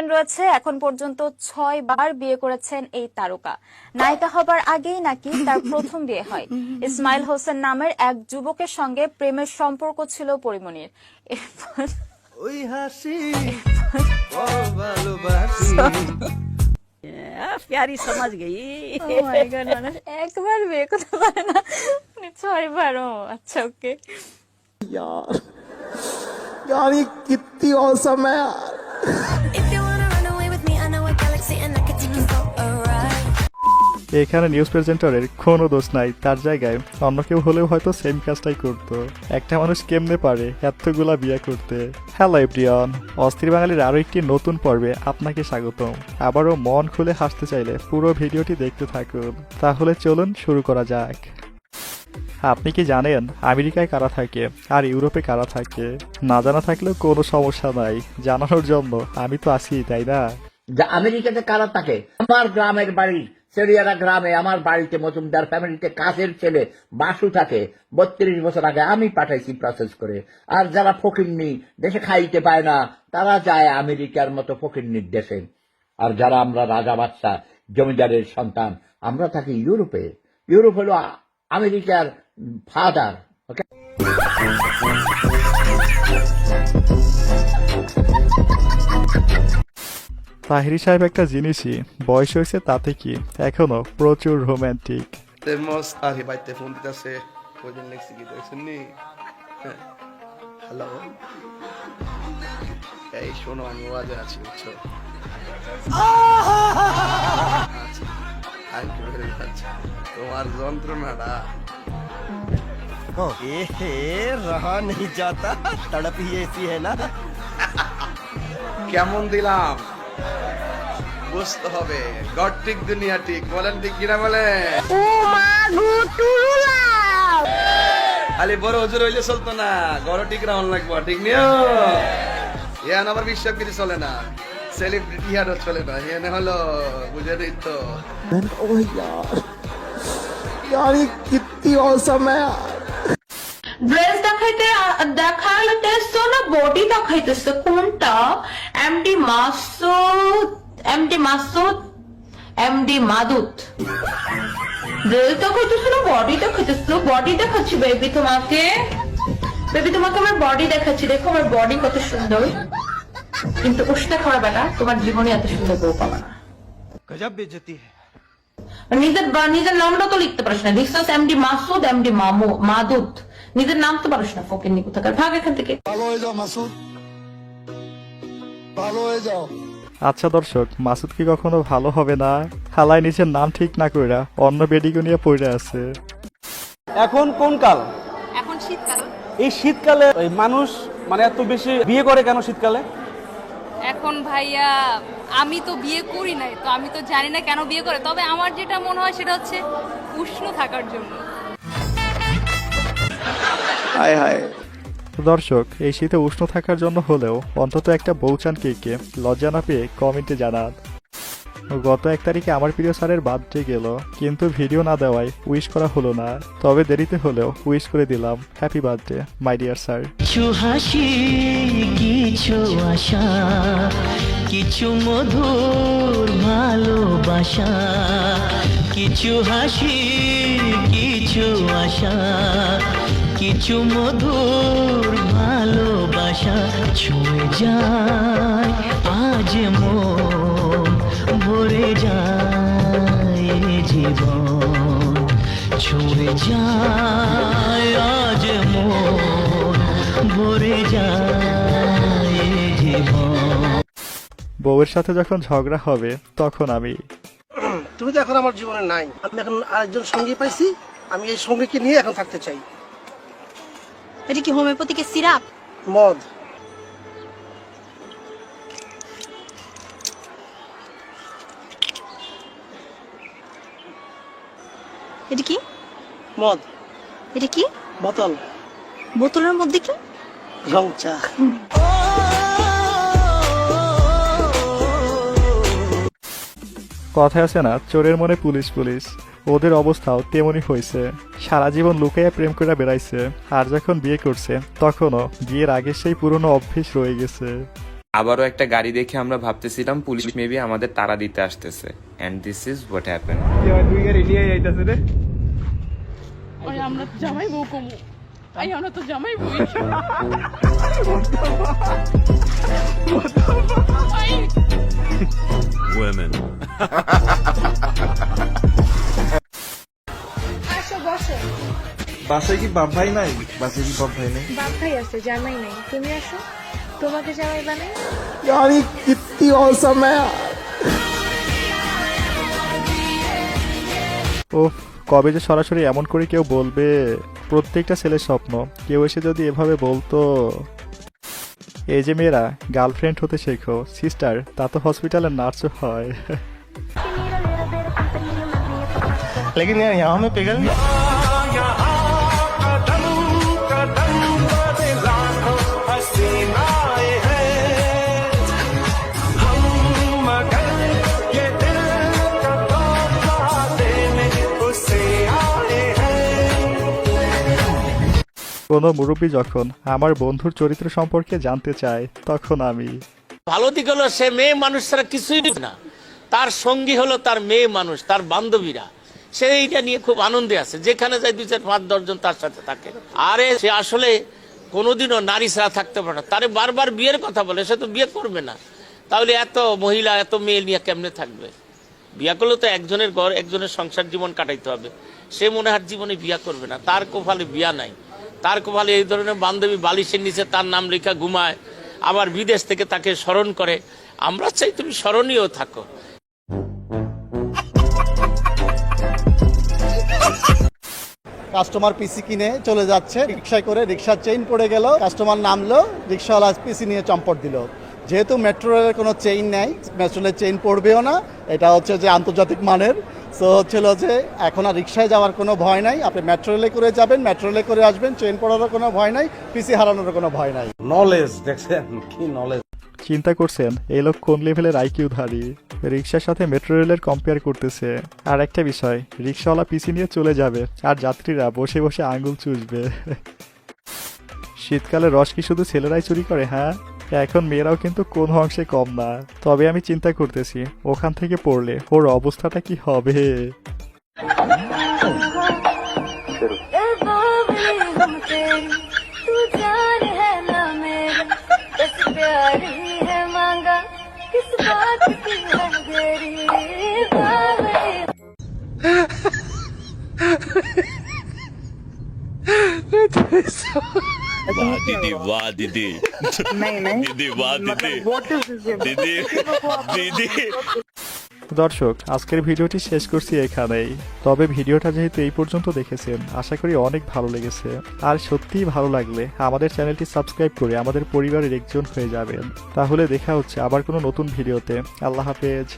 Update রয়েছে। এখন পর্যন্ত 6 বার বিয়ে করেছেন এই তারকা। নায়িকা হবার আগেই নাকি তার প্রথম বিয়ে হয়। ইসমাইল হোসেন নামের এক যুবকের সঙ্গে প্রেমের সম্পর্ক ছিল পরিমণির। ওই হাসি ভালোবাসি प्यारी समझ गई। Oh my God, মানুষ একবার বিয়ে করতে পারে না, 6 বার। ও আচ্ছা, ওকে। यार यार ये कितनी औसम है यार। If you wanna run away with me, I know a galaxy and I can take you for a ride. এখানে নিউজ প্রেজেন্টারের কোনো দোষ নাই, তার জায়গায় অন্য কেউ হলেও হয়তো সেম কাজটাই করতো। একটা মানুষ কেমনে পারে এতগুলা বিয়ে করতে? হ্যালো এভরিওয়ান, অস্থির বাঙালির আরো একটি নতুন পর্বে আপনাকে স্বাগতম। আবারও মন খুলে হাসতে চাইলে পুরো ভিডিওটি দেখতে থাকুন। তাহলে চলুন শুরু করা যাক। আপনি কি জানেন আমেরিকায় কারা থাকে আর ইউরোপে কারা থাকে? না জানা থাকলেও কোনো সমস্যা নাই, জানানোর জন্য আমি তো আছি, তাই না? যা আমেরিকাতে কারা থাকে? আমার গ্রামের বাড়ি সেরিয়ারা গ্রামে আমার বাড়িতে মজুমদার ফ্যামিলিতে কাজের ছেলে বাসু থাকে। 32 বছর আগে আমি পাঠাইছি প্রসেস করে। আর যারা ফকিন্নি, দেশে খাইতে পায় না, তারা যায় আমেরিকার মতো ফকিন্নির দেশে। আর যারা আমরা রাজা বাচ্চা জমিদারের সন্তান, আমরা থাকি ইউরোপে। ইউরোপ হলো আমেরিকার ফাদার। ওকে, তাহিরি সাহেব একটা জিনিসই, বয়স হয়েছে তাতে কি, এখনো প্রচুর রোমান্টিক। মস্ত আরে বাইতে ফোন দিতেছে ওইদিন লেখছি কি দেখছেন নি? হ্যালো, এই শোনো, আমি ওয়াজে আছি, বুঝছো? আচ্ছা, থ্যাংক ইউ ভেরি মাচ। তোমার যন্ত্রণাটা रहा नहीं जाता, तड़प ही ऐसी है ना। কেমন দিলাম বুঝতে হবে। গড ঠিক দুনিয়া ঠিক, বলেন ঠিক কিনা বলেন? খালি বড় হুজুর হইলে চলতো না, গড় ঠিক রাউন লাগবো, ঠিক নিও। ইয়ান আবার বিশ্বাস কিছু চলে না, সেলিব্রিটি আরও চলে না। ইয়ান হলো বুঝে দিই তো। ओह यार यार ये कितनी औसम है यार। ড্রেস দেখাইতেছো না বডি দেখাইতেছো? কোনটা? MD Masud, MD Masud, MD মাদুত। ড্রেস দেখাইতেছো না বডি দেখাইতেছো? বডি দেখাচ্ছি বেবি তোমাকে, বেবি তোমাকে আমার বডি দেখাচ্ছি। দেখো আমার বডি কত সুন্দর, কিন্তু উষ্ণে খাওয়া বেটা তোমার জীবনে এত সুন্দর বউ পাবা না। गजब बेइज्जती है। নিজের নামটা তো লিখতে পারিস না, লিখছিস এমডি মাসুদ, এমডি মাদুত। নিজের নাম তো পারিস না, ফকিন্নি কোথাকার, ভাগ এখান থেকে। ভালো হয়ে যাও মাসুদ, ভালো হয়ে যাও। আচ্ছা দর্শক, মাসুদ কি কখনো ভালো হবে না? হালায় নিজের নাম ঠিক না কইরা অন্য বেডিকে নিয়ে পড়ে আছে। এখন কোন কাল? এখন শীতকাল। এই শীতকালে ওই মানুষ মানে এত বেশি বিয়ে করে কেন শীতকালে? এখন ভাইয়া আমি তো বিয়ে করি নাই, তো আমি তো জানি না কেন বিয়ে করে। তবে আমার যেটা মনে হয় সেটা হচ্ছে উষ্ণ থাকার জন্য। हाय हाय। দর্শক, এই শীতে উষ্ণ থাকার জন্য হলেও অন্তত একটা বউচান কেকে লজ্জা না পেয়ে কমেন্টে জানান। গত 1 তারিখে আমার প্রিয় স্যারের বার্থডে গেল, কিন্তু ভিডিও না দেওয়ায় উইশ করা হলো না। তবে দেরিতে হলেও উইশ করে দিলাম, happy birthday my dear sir. কিছু হাসি, কিছু আশা, কিছু মধুর ভালোবাসা, কিছু হাসি, কিছু আশা, কিছু মধুর ভালোবাসা ছুঁয়ে যায় আজ মন, ভরে যায় জীবন, ছুঁয়ে যায় আজ মন, ভরে যায় জীবন। বউয়ের সাথে যখন ঝগড়া হবে তখন আমি, তুমি তো এখন আমার জীবনে নাই, আমি এখন আরেকজন সঙ্গী পাইছি, আমি এই সঙ্গীকে নিয়ে এখন থাকতে চাই। এটা কি হোমিওপ্যাথিক সিরাপ? মদ। এটা কি মদ। এটা কি বোতল। বোতলের মধ্যে কি? রং চা। কথায় আছে না, চোরের মনে পুলিশ পুলিশ। ওদের অবস্থাও তেমনই হয়েছে। সারা জীবন লুকাইয়া প্রেম করে বেড়াইছে, আর যখন বিয়ে করছে তখনও বিয়ের আগে সেই পুরনো অভ্যেস রয়ে গেছে। আবারও একটা গাড়ি দেখে আমরা ভাবতেছিলাম পুলিশ মেবি আমাদের তাড়া দিতে আসতেছে, and this is what happen. আমরা তো জামাই বউ কমু, আমরা তো জামাই বউ। বাসায় কি বাপ ভাই নাই? বাসায় কি বাপ ভাই নাই? বাপ ভাই আছে, জামাই নাই। তুমি আসো, তোমাকে জামাই বানাই। यार ये कितनी औसम है यार। ওফ, কবে যে সরাসরি এমন করে কেউ বলবে, প্রত্যেকটা ছেলের স্বপ্ন কেউ এসে যদি এভাবে বলতো। এই যে মেয়েরা গার্লফ্রেন্ড হতে শেখো, সিস্টার তা তো হসপিটালের নার্সও হয়। लेकिन यार यहाँ में पिघल কোনো মুরব্বী যখন আমার বন্ধুর চরিত্র সম্পর্কে জানতে চায়, তখন আমি ভালো দিক হলো সে মেয়ে মানুষ ছাড়া কিছুই না, তার সঙ্গী হলো তার মেয়ে মানুষ, তার বান্ধবীরা, সে এইটা নিয়ে খুব আনন্দে আছে, যেখানে যায় 2, 4, 5, 10 জন তার সাথে থাকে। আরে সে আসলে কোনোদিনও নারী ছাড়া থাকতে পারে না, তারে বারবার বিয়ের কথা বলে, সে তো বিয়ে করবে না, তাহলে এত মহিলা এত মেয়ে নিয়ে কেমনে থাকবে? বিয়া করলে তো একজনের ঘর একজনের সংসার জীবন কাটাইতে হবে, সে মনে হয় জীবনে বিয়া করবে না, তার কপালে বিয়া নাই, তার কপালে এই ধরনের বান্ধবী বালিশের নিচে তার নাম লেখা ঘুমায়, আবার বিদেশ থেকে তাকে স্মরণ করে। আমরা চাই তুমি স্মরণীয় থাকো। কাস্টমার পিসি কিনে চলে যাচ্ছে রিক্সায় করে, রিক্সার চেইন পড়ে গেল, কাস্টমার নামলো, রিক্সাওয়ালা পিসি নিয়ে চম্পট দিল। যেহেতু মেট্রো রেলের কোনো চেইন নেই, মেট্রো রেলের চেইন পড়বেও না, এটা হচ্ছে যে আন্তর্জাতিক মানের। সো হচ্ছিল যে এখন আর রিক্সায় যাওয়ার কোনো ভয় নাই, আপনি মেট্রো রেলে করে যাবেন, মেট্রো রেলে করে আসবেন, চেইন পড়ারও কোনো ভয় নাই, পিসি হারানোর কোনো ভয় নাই। নলেজ দেখছেন কি নলেজ। চিন্তা করছেন এই লোক কোন লেভেলের আইকিউধারী, রিক্সার সাথে মেট্রো রেলের কম্পেয়ার করতেছে। আর একটা বিষয়, রিক্সাওয়ালা পিসি নিয়ে চলে যাবে আর যাত্রীরা বসে বসে আঙ্গুল চুষবে। শীতকালে রস কি শুধু ছেলেরাই চুরি করে? হ্যাঁ, এখন মেয়েরাও কিন্তু কোনো অংশে কম না। তবে আমি চিন্তা করতেছি ওখান থেকে পড়লে ওর অবস্থাটা কি হবে। दीदी वाह दीदी, दीदी वाह दीदी, दीदी दीदी। দর্শক, আজকের ভিডিওটি শেষ করছি এখানেই। তবে ভিডিওটা যেহেতু এই পর্যন্ত দেখেছেন, আশা করি অনেক ভালো লেগেছে। আর সত্যিই ভালো লাগলে আমাদের চ্যানেলটি সাবস্ক্রাইব করে আমাদের পরিবারের একজন হয়ে যাবেন। তাহলে দেখা হচ্ছে আবার কোনো নতুন ভিডিওতে। আল্লাহ হাফেজ।